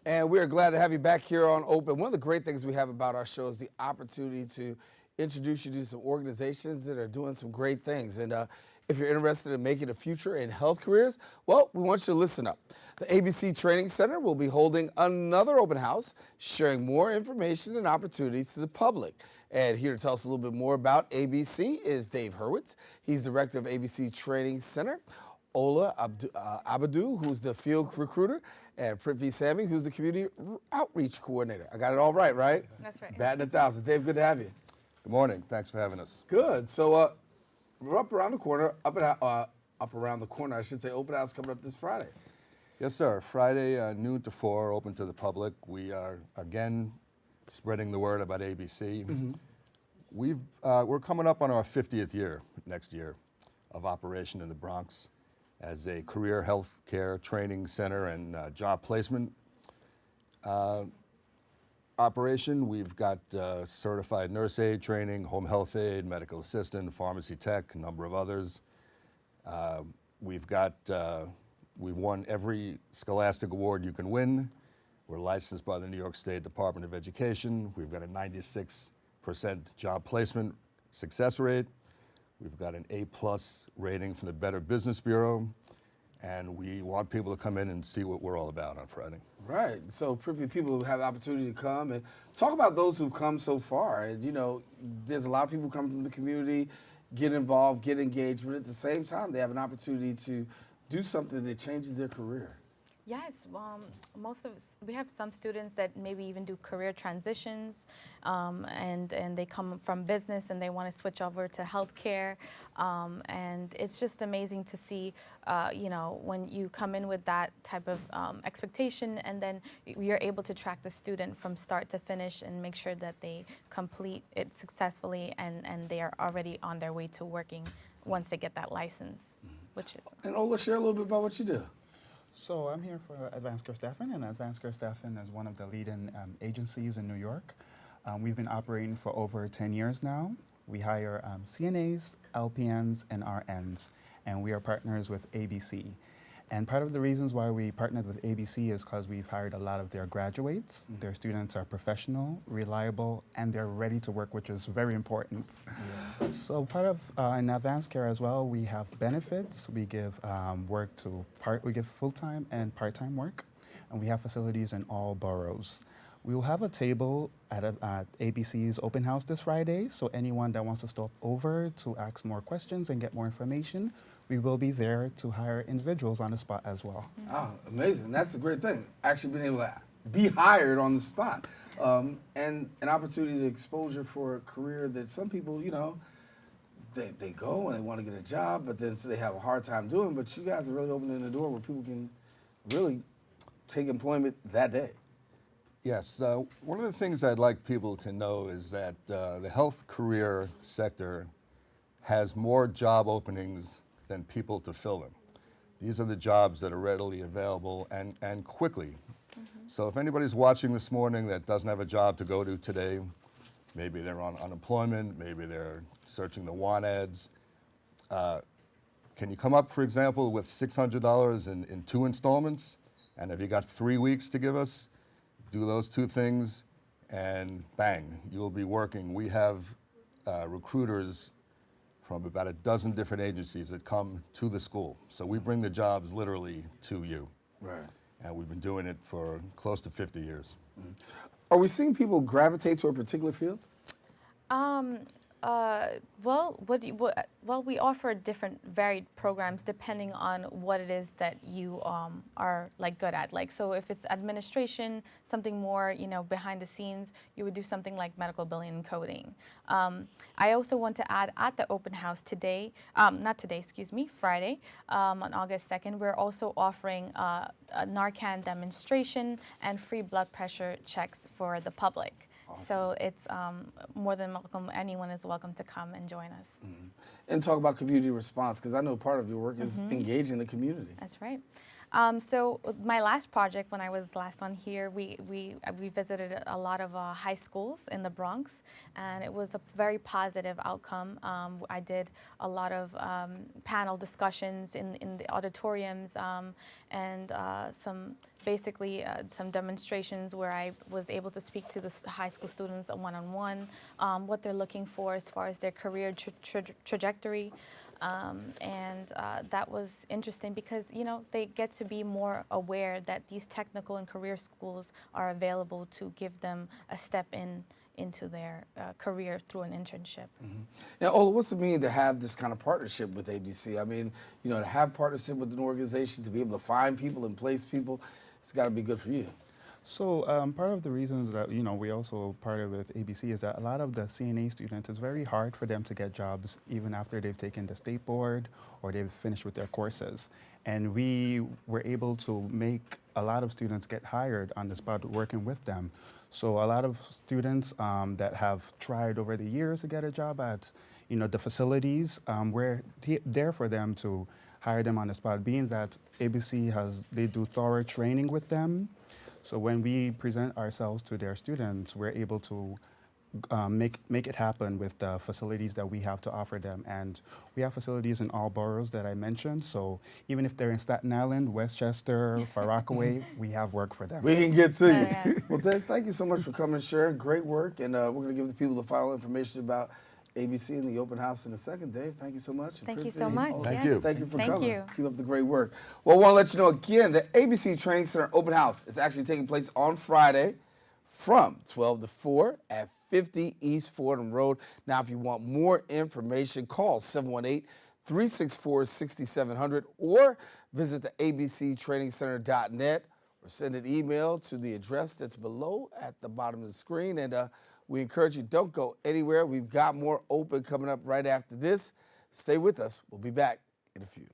And we're glad to have you back here on Open. One of the great things we have about our show is the opportunity to introduce you to some organizations that are doing some great things. And if you're interested in making a future in health careers, well, we want you to listen up. The ABC Training Center will be holding another open house, sharing more information and opportunities to the public. And here to tell us a little bit more about ABC is Dave Hurwitz. He's director of ABC Training Center. Ola Abadu, who's the field recruiter, and Prithvi Sami, who's the community outreach coordinator. I got it all right, right? That's right. Batting 1,000. Dave, good to have you. Good morning. Thanks for having us. Good. So we're up around the corner, up around the corner, I should say. Open house coming up this Friday. Yes, sir. Friday, noon to 4, open to the public. We are, again, spreading the word about ABC. Mm-hmm. We're coming up on our 50th year next year of operation in the Bronx as a career health care training center and job placement operation. We've got certified nurse aid training, home health aide, medical assistant, pharmacy tech, a number of others. We've won every scholastic award you can win. We're licensed by the New York State Department of Education. We've got a 96% job placement success rate. We've got an A+ rating from the Better Business Bureau, and we want people to come in and see what we're all about on Friday. Right. So Prithvi, people who have the opportunity to come and talk about those who've come so far. And, you know, there's a lot of people who come from the community, get involved, get engaged, but at the same time, they have an opportunity to do something that changes their career. Yes, we have some students that maybe even do career transitions, and they come from business and they want to switch over to healthcare, and it's just amazing to see, when you come in with that type of expectation, and then you're able to track the student from start to finish and make sure that they complete it successfully, and they are already on their way to working once they get that license, which is. And Ola, share a little bit about what you do. So I'm here for Advanced Care Staffing, and Advanced Care Staffing is one of the leading agencies in New York. We've been operating for over 10 years now. We hire CNAs, LPNs, and RNs, and we are partners with ABC. And part of the reasons why we partnered with ABC is because we've hired a lot of their graduates. Mm-hmm. Their students are professional, reliable, and they're ready to work, which is very important. Yeah. So part of, in advanced care as well, we have benefits. We give we give full-time and part-time work, and we have facilities in all boroughs. We will have a table at ABC's open house this Friday, so anyone that wants to stop over to ask more questions and get more information, we will be there to hire individuals on the spot as well. Oh, amazing. That's a great thing. Actually being able to be hired on the spot. And an opportunity to exposure for a career that some people, they go and they want to get a job, but then so they have a hard time doing. But you guys are really opening the door where people can really take employment that day. Yes, one of the things I'd like people to know is that the health career sector has more job openings than people to fill them. These are the jobs that are readily available and quickly. Mm-hmm. So if anybody's watching this morning that doesn't have a job to go to today, maybe they're on unemployment, maybe they're searching the want ads, can you come up, for example, with $600 in 2 installments? And have you got 3 weeks to give us? Do those 2 things, and bang, you'll be working. We have recruiters from about a dozen different agencies that come to the school. So we bring the jobs literally to you. Right. And we've been doing it for close to 50 years. Mm-hmm. Are we seeing people gravitate to a particular field? We offer different varied programs depending on what it is that you are good at. So if it's administration, something more behind the scenes, you would do something like medical billing and coding. I also want to add at the open house Friday, on August 2nd, we're also offering a Narcan demonstration and free blood pressure checks for the public. Awesome. So it's more than welcome. Anyone is welcome to come and join us. Mm-hmm. And talk about community response, because I know part of your work is engaging the community. That's right. So my last project, when I was last on here, we visited a lot of high schools in the Bronx, and it was a very positive outcome. I did a lot of panel discussions in the auditoriums, and some demonstrations where I was able to speak to the high school students one-on-one, what they're looking for as far as their career trajectory. That was interesting because, you know, they get to be more aware that these technical and career schools are available to give them a step into their career through an internship. Now, Ola, what's it mean to have this kind of partnership with ABC? I mean, you know, to have partnership with an organization, to be able to find people and place people, it's got to be good for you. So part of the reasons that, you know, we also partner with ABC is that a lot of the CNA students, it's very hard for them to get jobs even after they've taken the state board or they've finished with their courses. And we were able to make a lot of students get hired on the spot working with them. So a lot of students that have tried over the years to get a job at, you know, the facilities, we're there for them to hire them on the spot, being that ABC they do thorough training with them. So when we present ourselves to their students, we're able to make it happen with the facilities that we have to offer them. And we have facilities in all boroughs that I mentioned. So even if they're in Staten Island, Westchester, Far Rockaway, we have work for them. We can get to you. Yeah. Well, Dave, thank you so much for coming and sharing. Great work. And we're going to give the people the final information about ABC and the open house in a second. Dave, thank you so much. And Thank you Christy, so much. Ola, Thank you. Thank you for Thank coming. you. Keep up the great work. Well, I want to let you know again, the ABC Training Center open house is actually taking place on Friday from 12 to 4 at 50 East Fordham Road. Now, if you want more information, call 718-364-6700 or visit the abctrainingcenter.net or send an email to the address that's below at the bottom of the screen. And we encourage you, don't go anywhere. We've got more open coming up right after this. Stay with us. We'll be back in a few.